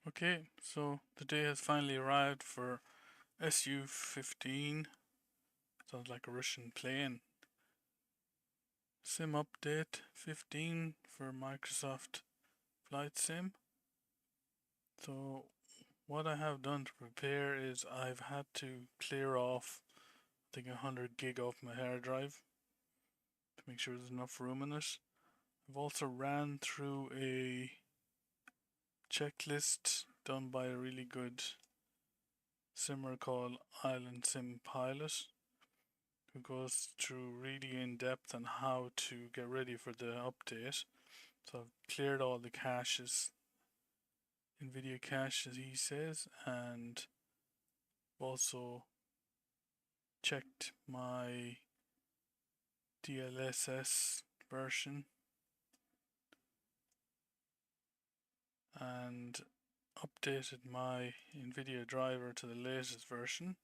Okay, so the day has finally arrived for SU15. Sounds like a Russian plane. Sim update 15 for Microsoft Flight Sim. So what I have done to prepare is I've had to clear off I think 100 gig off my hard drive to make sure there's enough room in it. I've also ran through a checklist done by a really good simmer called Island Sim Pilot, who goes through really in depth on how to get ready for the update. So I've cleared all the caches, NVIDIA cache as he says, and also checked my DLSS version and updated my NVIDIA driver to the latest version.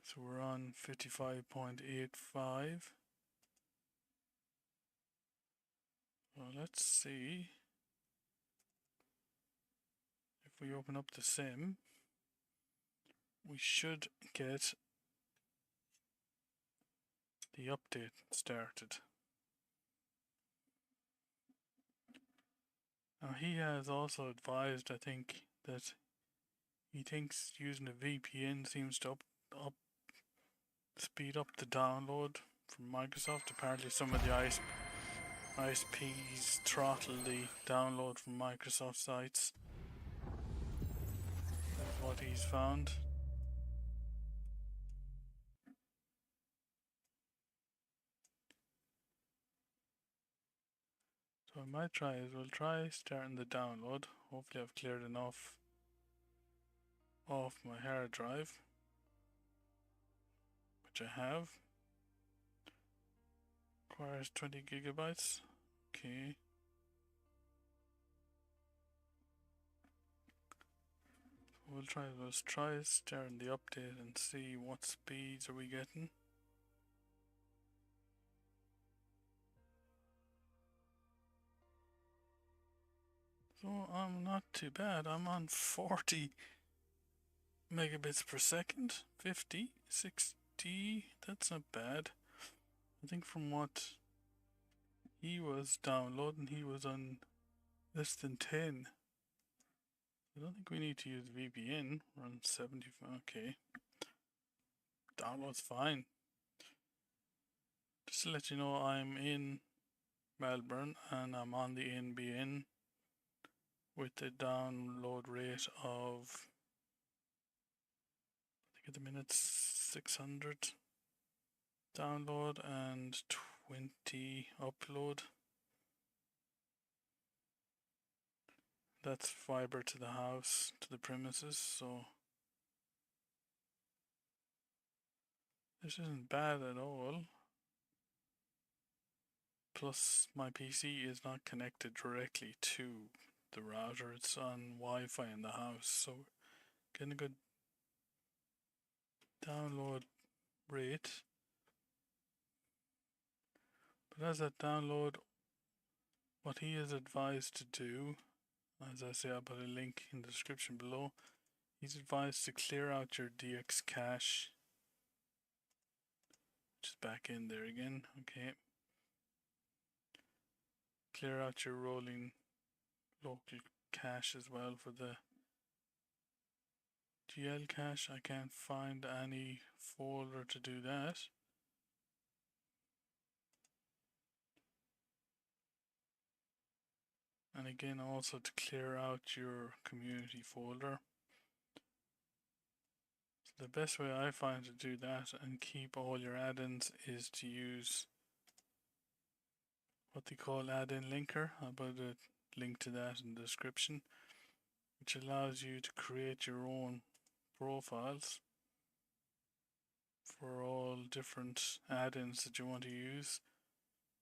So we're on 55.85. Well, let's see if we open up the sim, we should get the update started. Now he has also advised, I think, that he thinks using a VPN seems to speed up the download from Microsoft. Apparently some of the ISPs throttle the download from Microsoft sites. That's what he's found. So I might try is we'll try starting the download. Hopefully I've cleared enough off my hard drive, which I have. Requires 20 gigabytes. Okay. Let's try starting the update and see what speeds are we getting. So I'm not too bad. I'm on 40 megabits per second. 50, 60, that's not bad. I think from what he was downloading, he was on less than 10. I don't think we need to use VPN. We're on 75. Okay. Download's fine. Just to let you know, I'm in Melbourne and I'm on the NBN with a download rate of, I think at the minute 600 download and 20 upload. That's fiber to the house, to the premises, so this isn't bad at all. Plus my PC is not connected directly to the router, it's on Wi-Fi in the house, so getting a good download rate. But as that download, what he is advised to do, as I say, I'll put a link in the description below. He's advised to clear out your DX cache, which is back in there again. Okay. Clear out your rolling local cache as well for the GL cache. I can't find any folder to do that. And again, also to clear out your community folder. So the best way I find to do that and keep all your add-ins is to use what they call add-in linker. I'll put a link to that in the description, which allows you to create your own profiles for all different add-ins that you want to use.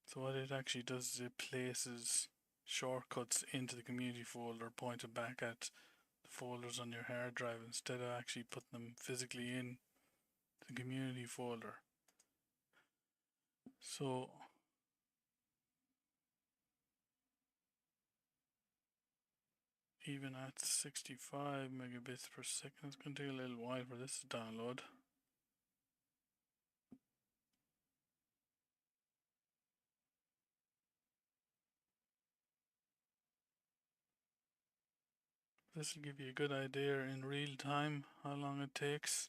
So what it actually does is it places shortcuts into the community folder pointed back at the folders on your hard drive instead of actually putting them physically in the community folder. So even at 65 megabits per second. It's going to take a little while for this to download. This will give you a good idea in real time how long it takes.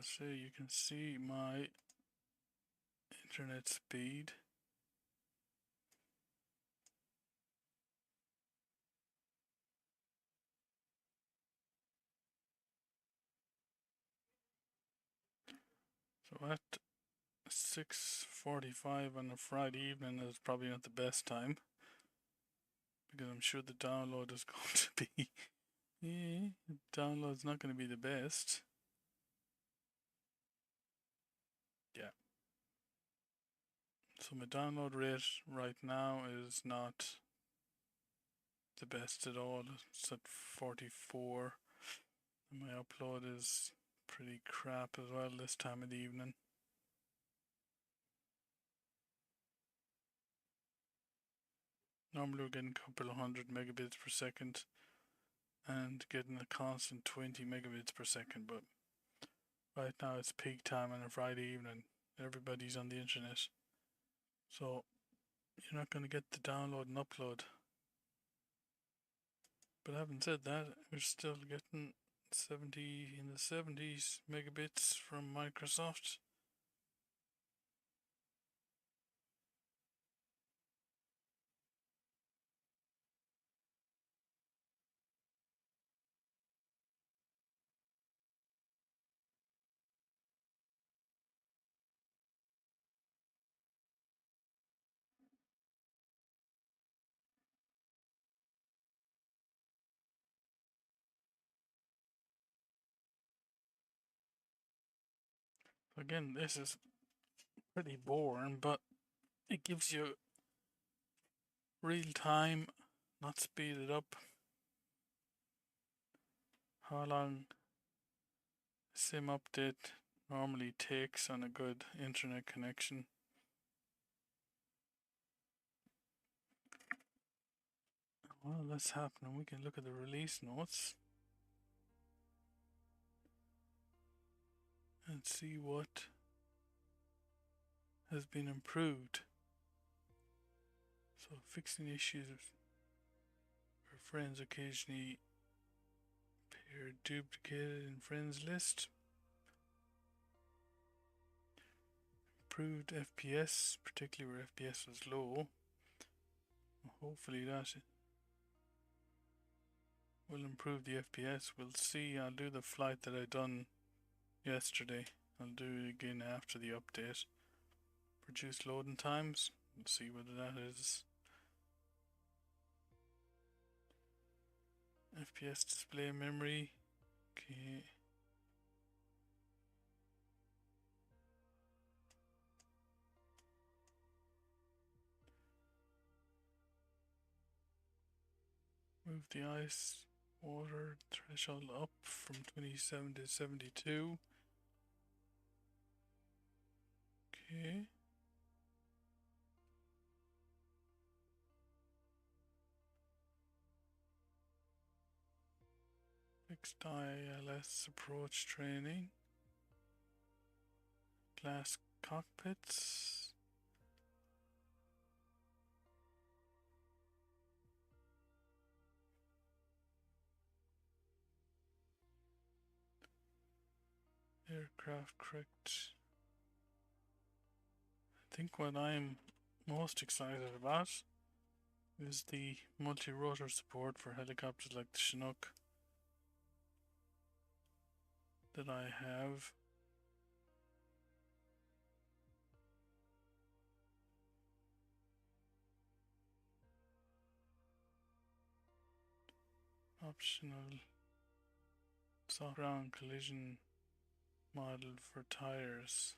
So you can see my internet speed. So at 6:45 on a Friday evening is probably not the best time, because I'm sure the download is going to be the download's not going to be the best. Yeah. So my download rate right now is not the best at all. It's at 44. And my upload is pretty crap as well this time of the evening. Normally we're getting a couple of 100 megabits per second and getting a constant 20 megabits per second, but right now it's peak time on a Friday evening. Everybody's on the internet. So you're not going to get the download and upload. But having said that, we're still getting 70 in the 70s megabits from Microsoft. Again, this is pretty boring, but it gives you real time, not speeded up, how long sim update normally takes on a good internet connection. While that's happening, we can look at the release notes and see what has been improved. So fixing issues where friends occasionally appear duplicated in friends list. Improved FPS, particularly where FPS was low. Hopefully that will improve the FPS. We'll see. I'll do the flight that I done yesterday. I'll do it again after the update. Reduce loading times. We'll see whether that is. FPS display memory. Okay. Move the ice water threshold up from 27 to 72. Okay. Fixed ILS approach training. Glass cockpits. Aircraft correct. I think what I'm most excited about is the multi-rotor support for helicopters like the Chinook that I have. Optional soft ground collision model for tires.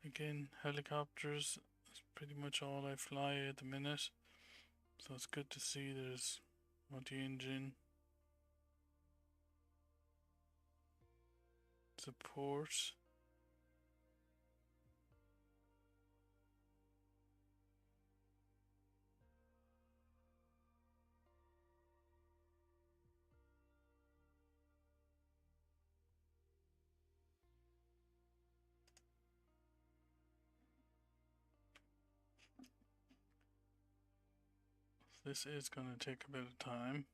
Again, helicopters is pretty much all I fly at the minute, so it's good to see there's multi-engine support. This is going to take a bit of time.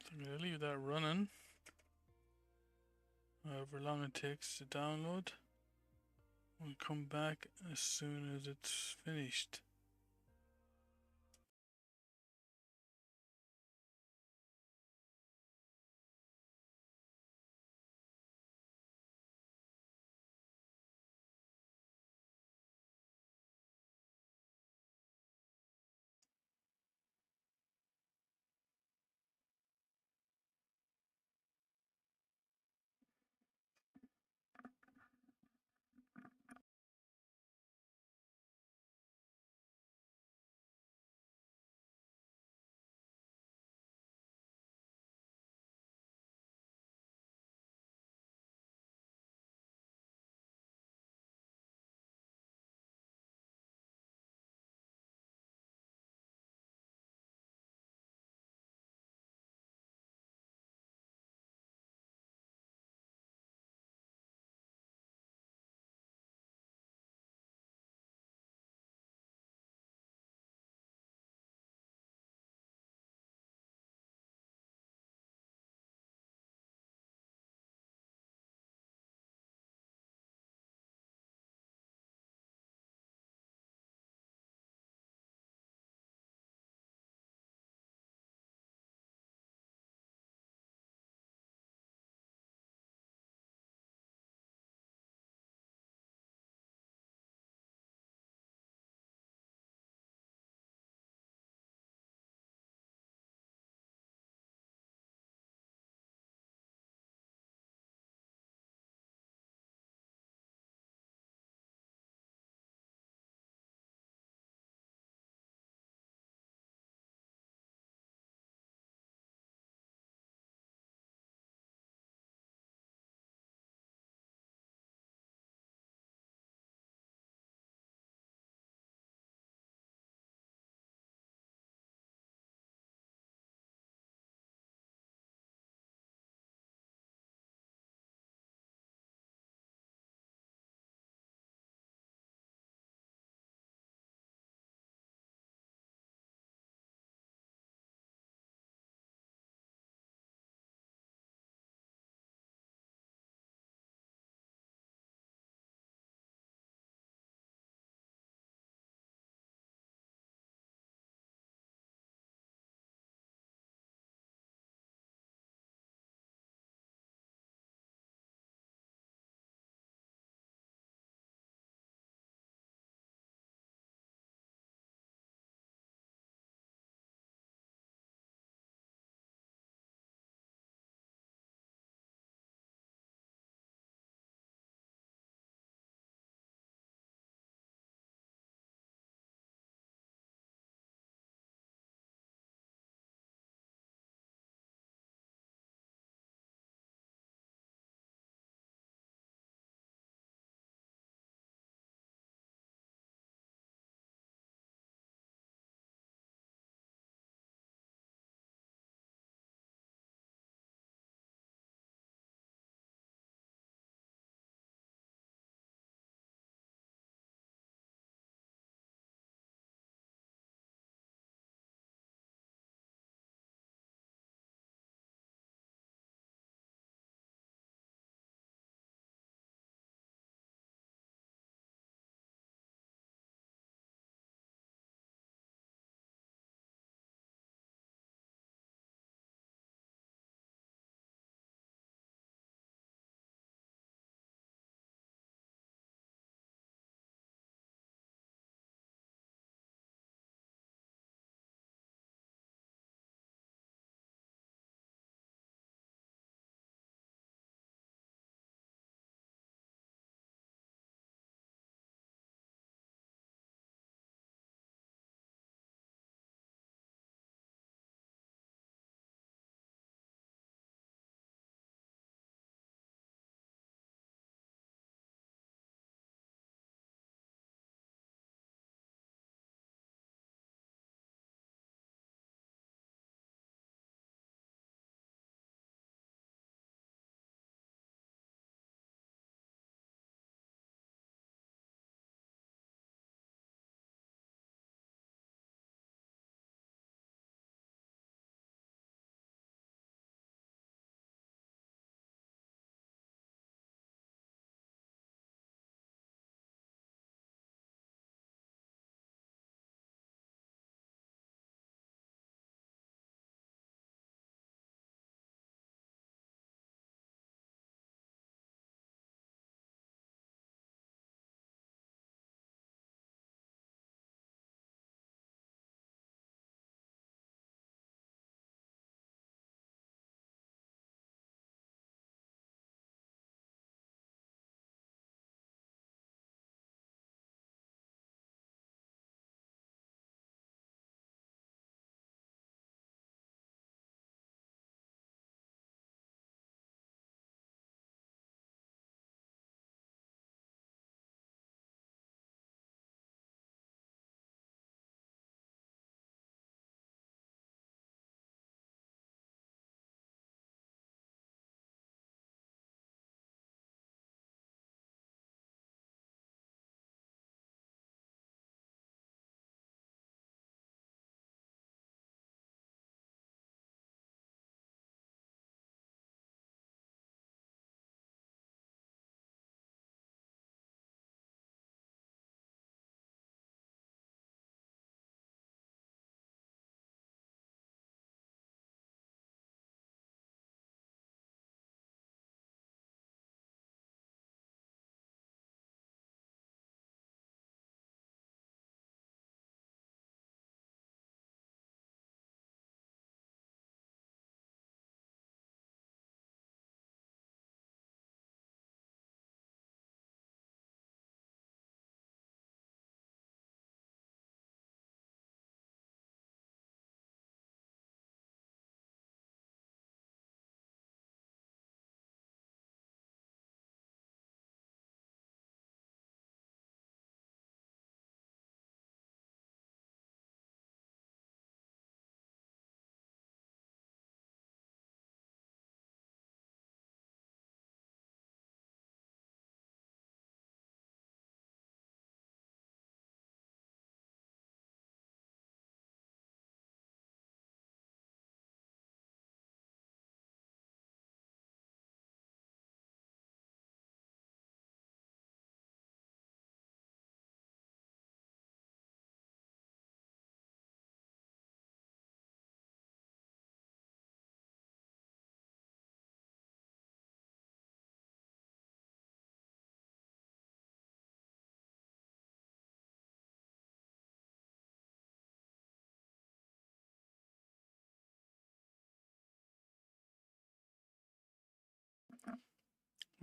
So I'm going to leave that running. However long it takes to download. We'll come back as soon as it's finished.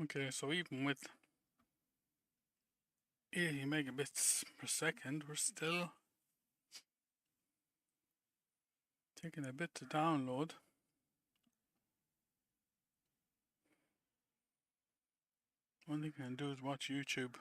Okay, so even with 80 megabits per second, we're still taking a bit to download. One thing I can do is watch YouTube.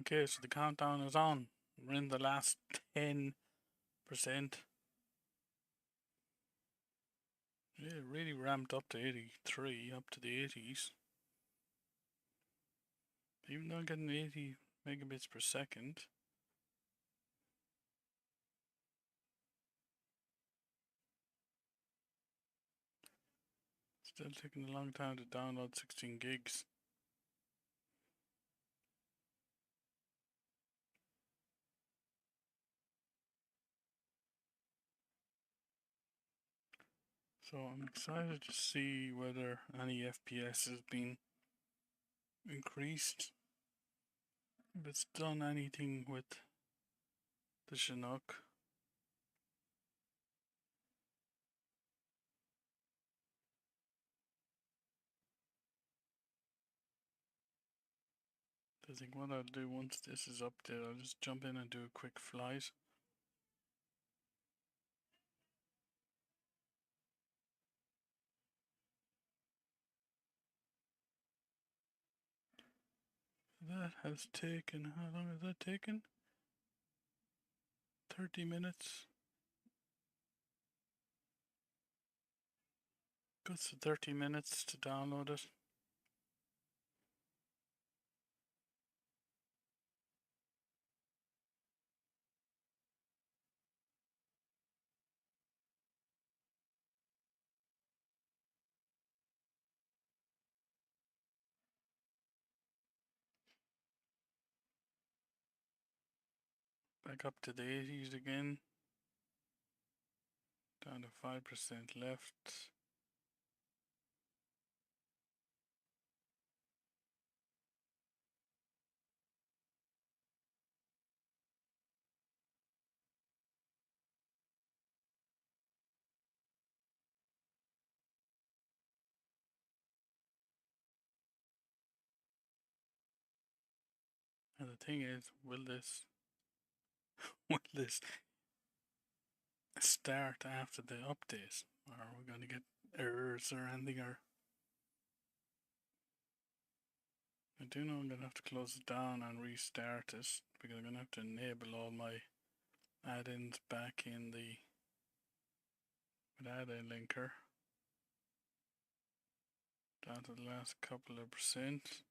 Okay, so the countdown is on. We're in the last 10%. Yeah, it really ramped up to 83, up to the 80s. Even though I'm getting 80 megabits per second. Still taking a long time to download 16 gigs. So I'm excited to see whether any FPS has been increased. If it's done anything with the Chinook. I think what I'll do once this is up there, I'll just jump in and do a quick flight. That has taken, how long has that taken? 30 minutes. Goes to 30 minutes to download it. Back up to the 80s again. Down to 5% left. And the thing is, will this start after the update? Or are we gonna get errors or anything? Or I do know I'm gonna have to close it down and restart it because I'm gonna have to enable all my add-ins back in the add-in linker. Down to the last couple of percent.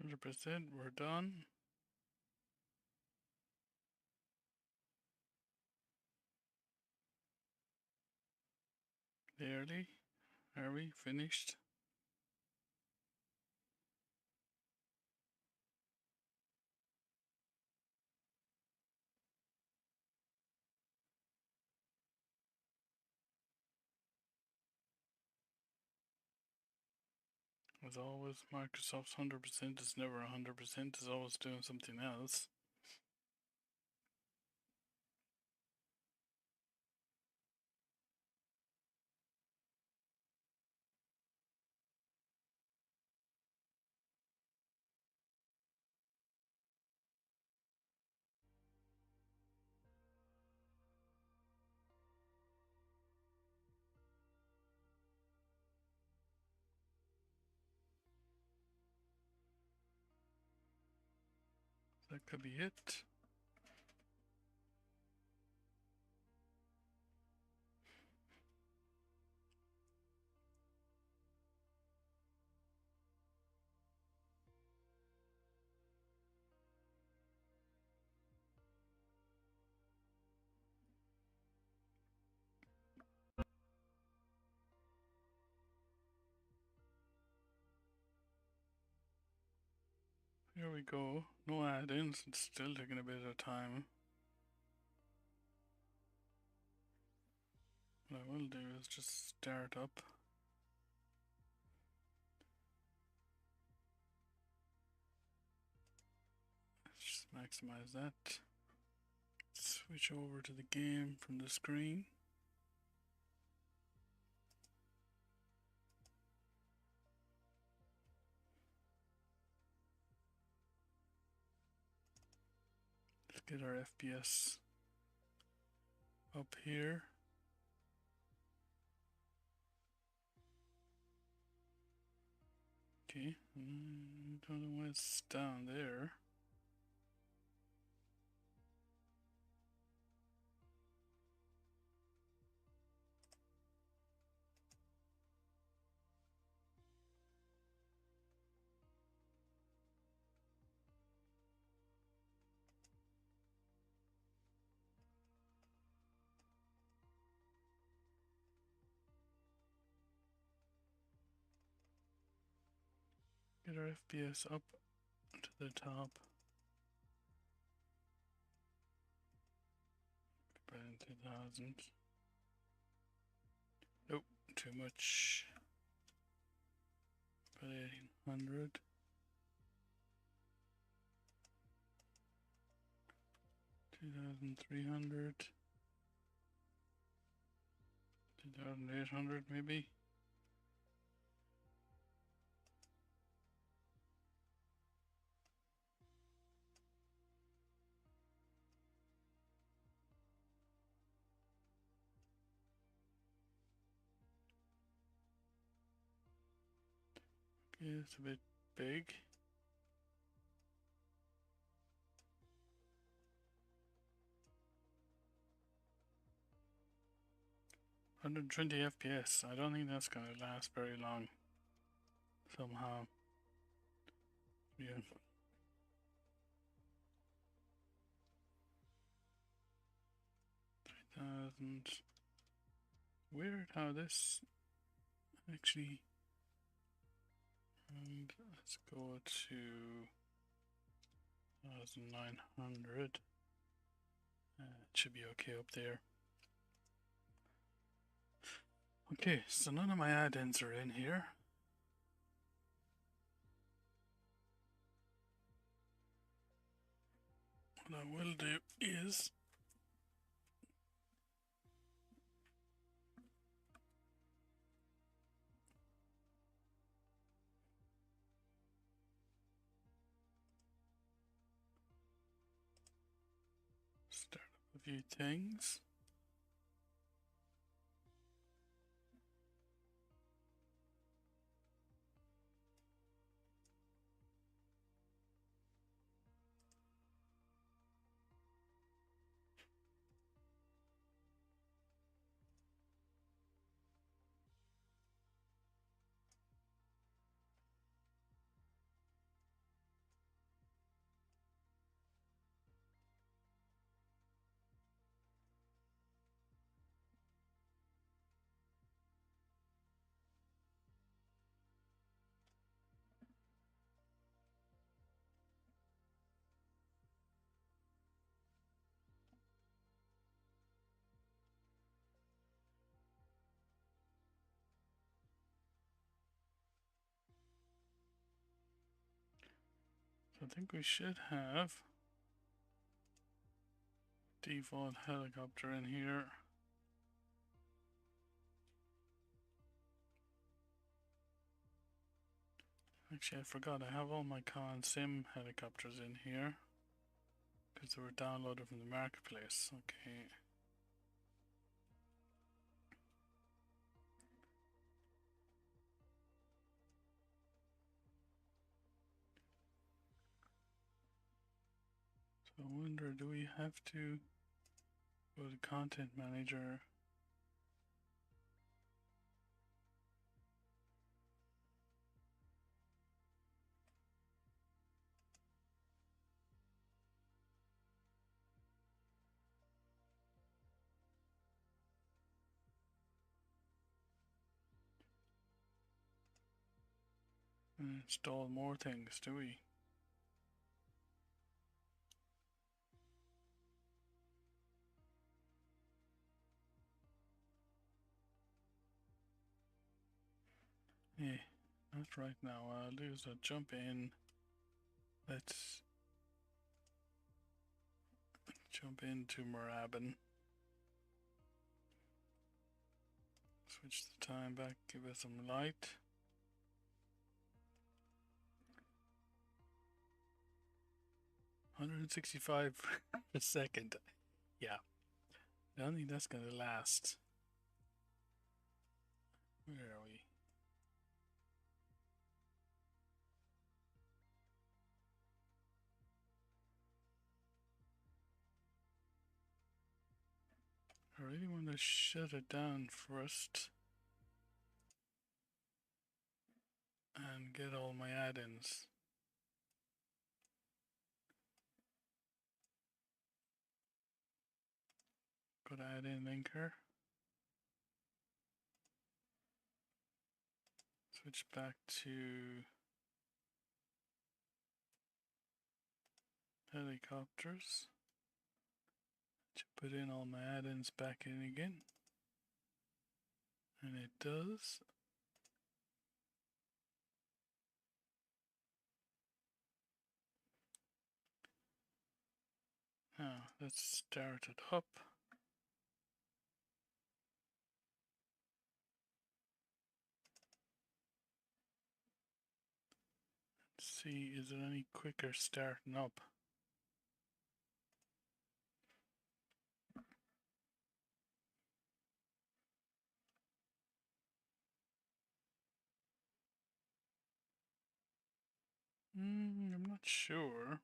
%, we're done. Nearly. Are we finished? As always, Microsoft's 100% is never 100%, is always doing something else. That could be it. Here we go. No add-ins, it's still taking a bit of time. What I will do is just start up. Let's just maximize that. Switch over to the game from the screen. Let's get our FPS up here. Okay, don't know why it's down there. Get our FPS up to the top. About 2000. Nope, too much. About 1800. 2300. 2800 maybe. Okay, it's a bit big. $120 FPS. I don't think that's gonna last very long. Somehow. Yeah. 3000. Weird how this actually. And let's go to 1900. It should be okay up there. Okay, so none of my add-ins are in here. What I will do is start up a few things. So I think we should have default helicopter in here. Actually, I forgot I have all my Con Sim helicopters in here because they were downloaded from the marketplace. Okay. So I wonder, do we have to go to Content Manager? And install more things, do we? Yeah, not right now. What I'll do is I'll jump in. Let's Jump into Moorabbin. Switch the time back, give it some light. $165 a second. Yeah. I don't think that's gonna last. Where are we? I really want to shut it down first and get all my add-ins. Go to add-in linker. Switch back to helicopters. To put in all my add-ins back in again. And it does. Now let's start it up. Let's see, is it any quicker starting up? I'm not sure.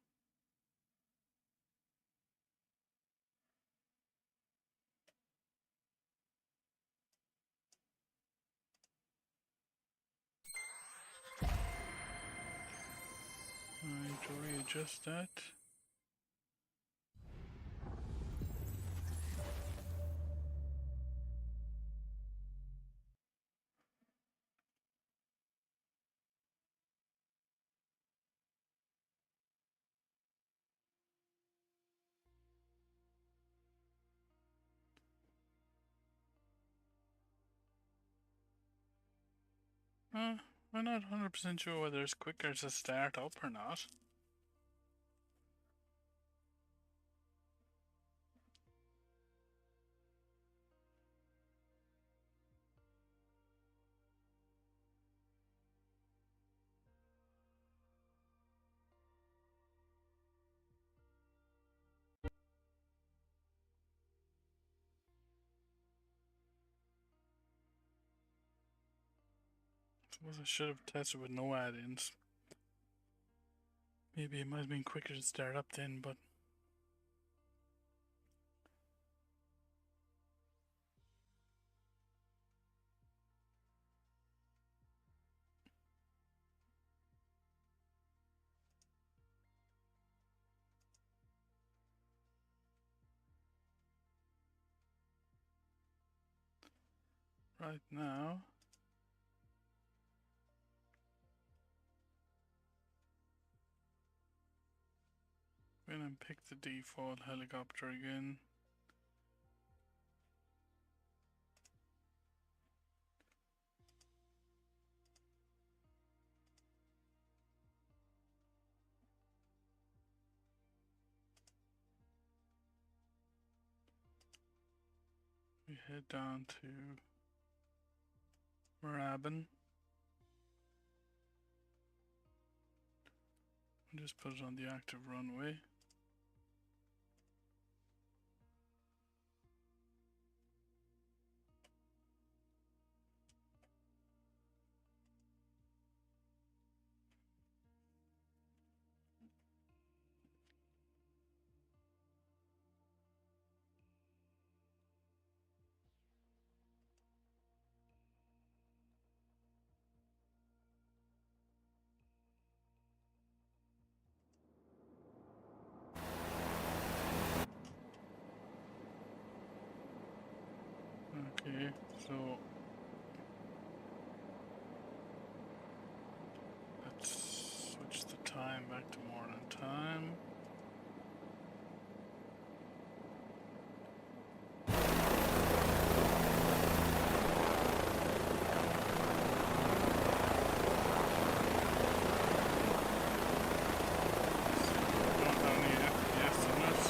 I need to readjust that. I'm not 100% sure whether it's quicker to start up or not. Suppose I should have tested with no add-ins. Maybe it might have been quicker to start up then, but right now I'm gonna pick the default helicopter again. We head down to Moorabbin. Just put it on the active runway. Okay, so let's switch the time back to morning time. Don't have any FPS in it.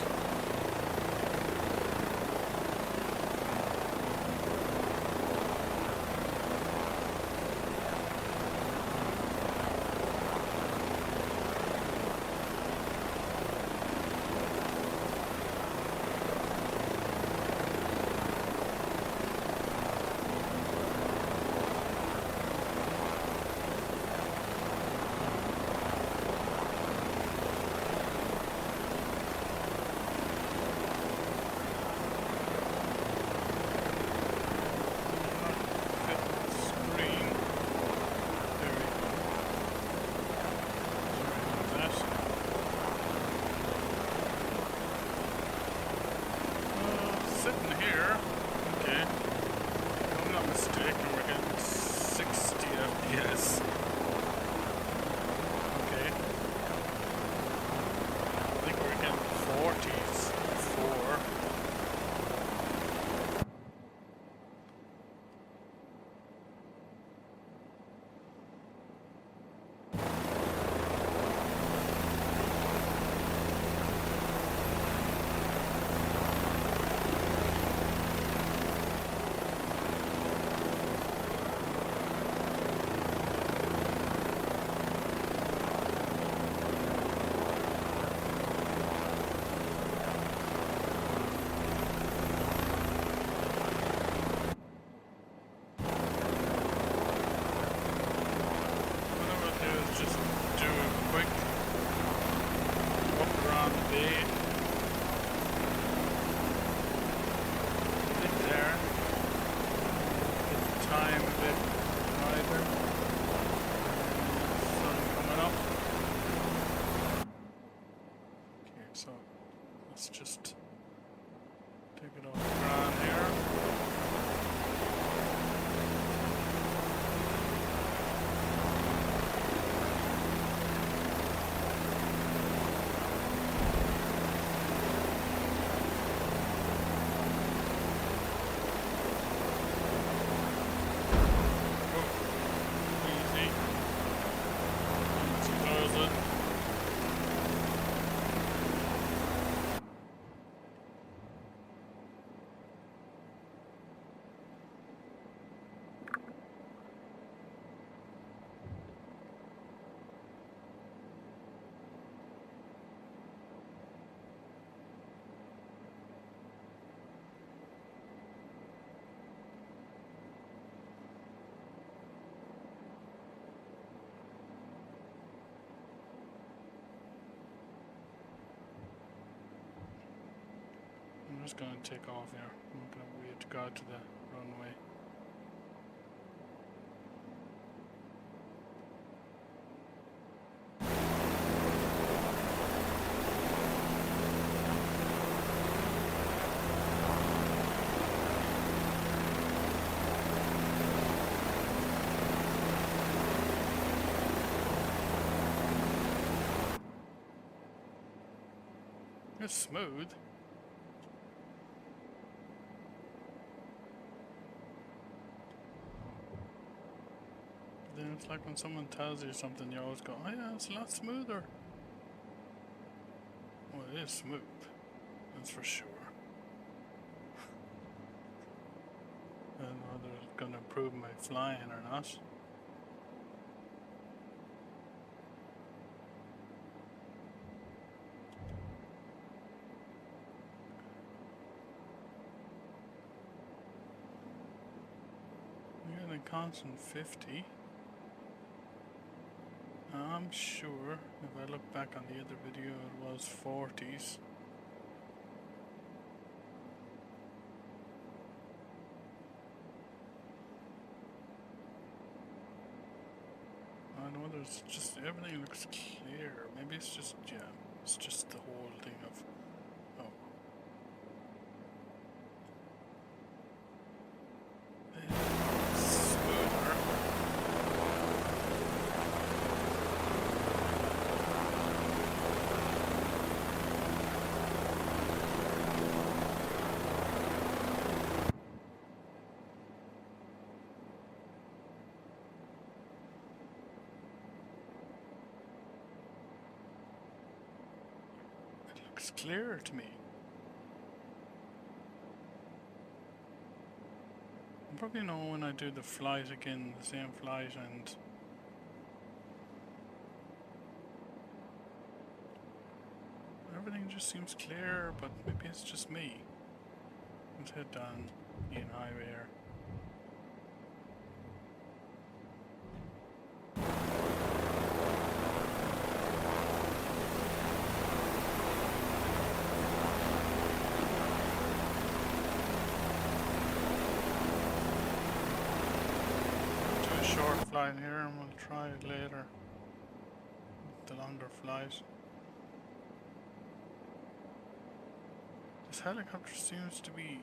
I'm just gonna take off here. I'm gonna wait to go out to the runway. It's smooth. But then it's like when someone tells you something, you always go, oh yeah, it's a lot smoother. Well, it is smooth. That's for sure. I don't know whether it's going to improve my flying or not. I'm getting a constant 50. I'm sure if I look back on the other video, it was 40s. I don't know whether it's just everything looks clear. Maybe it's just, yeah, it's just the whole thing of, oh. Smoother. It looks clearer to me. I probably know when I do the flight again, the same flight, and everything just seems clear, but maybe it's just me. Let's head down Ian Highway here. Short flight here, and we'll try it later. The longer flight. This helicopter seems to be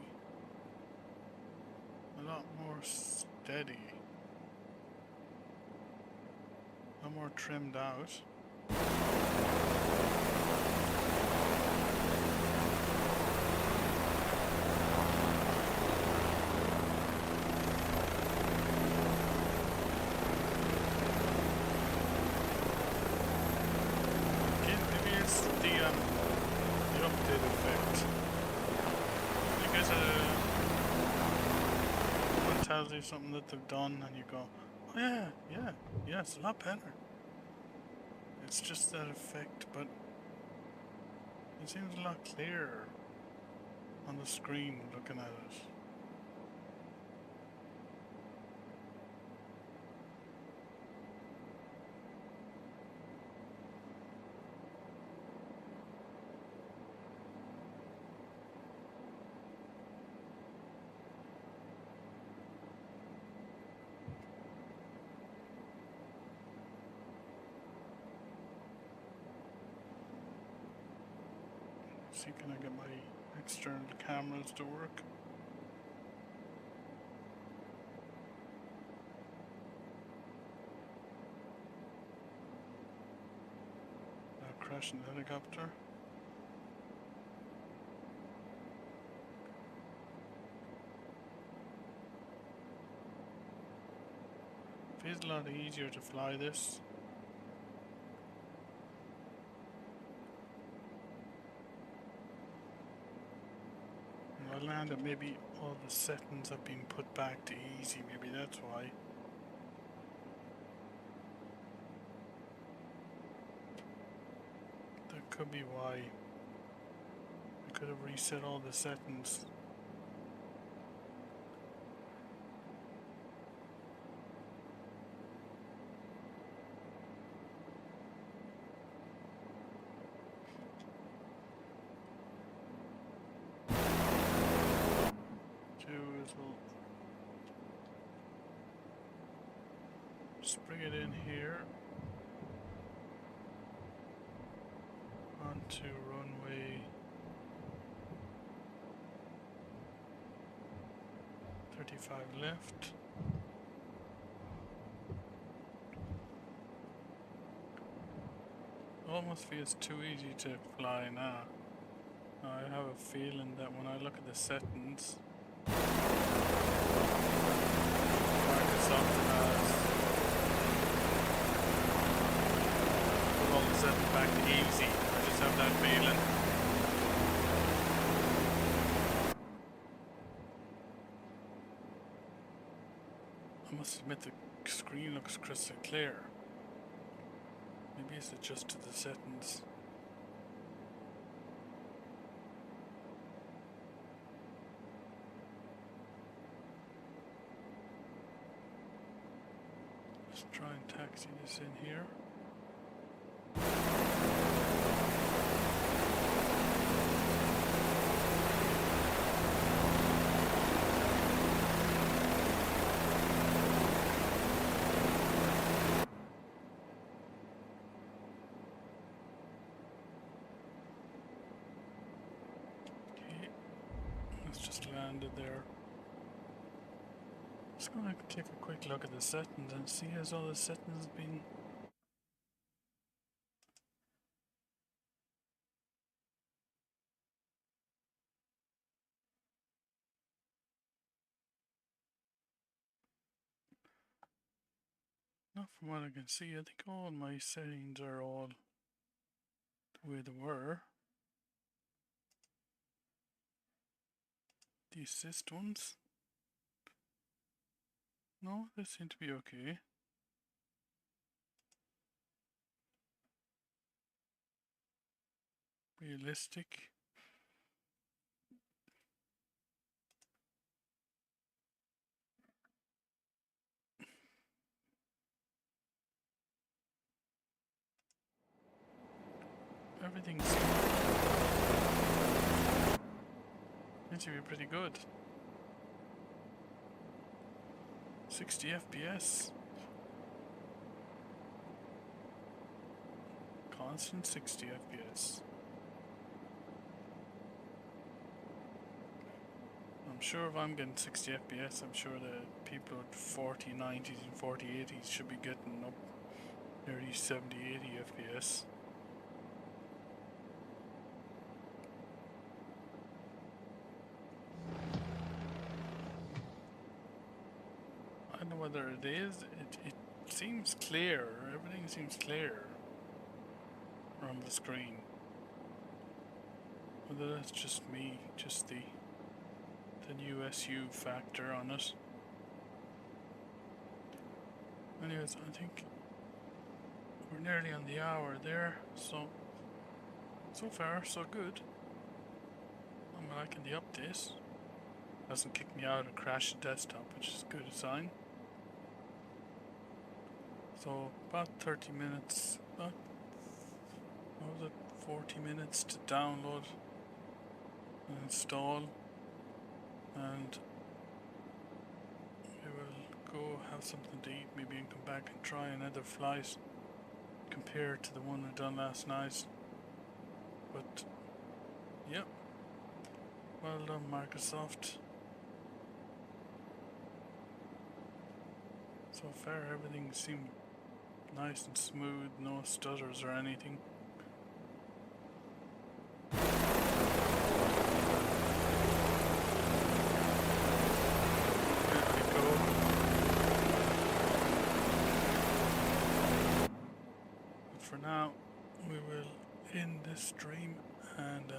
a lot more steady, a lot more trimmed out. The update effect. You guys someone tells you something that they've done and you go, oh yeah, it's a lot better. It's just that effect, but it seems a lot clearer on the screen looking at it. See, can I get my external cameras to work? Crashing the helicopter. Feels a lot easier to fly this. I land that maybe all the settings have been put back to easy, maybe that's why. That could be why. I could have reset all the settings. Let's bring it in here. Onto runway 35 left. Almost feels too easy to fly now. I have a feeling that when I look at the settings, Microsoft has put all the settings back to easy. I just have that feeling. I must admit the screen looks crystal clear. Maybe it's adjusted the settings. Let's try and taxi this in here. Landed there. Just gonna take a quick look at the settings and see has all the settings been not from what I can see. I think all my settings are all the way they were. The assist ones? No, they seem to be okay. Realistic. Everything seems to be pretty good. 60 FPS. Constant 60 FPS. I'm sure if I'm getting 60 FPS, I'm sure the people at 40, 90s and 40, 80s should be getting up nearly 70, 80 FPS. I don't know whether it is, it seems clear, everything seems clear on the screen. Whether that's just me, just the new SU factor on it. Anyways, I think we're nearly on the hour there, so far so good. I'm liking the update. Hasn't kicked me out or crashed the desktop, which is a good sign. So about 30 minutes, about, what was it, 40 minutes to download and install, and we will go have something to eat maybe and come back and try another flight compared to the one I done last night. But yep, well done Microsoft. So far everything seemed nice and smooth, no stutters or anything. For now, we will end this stream and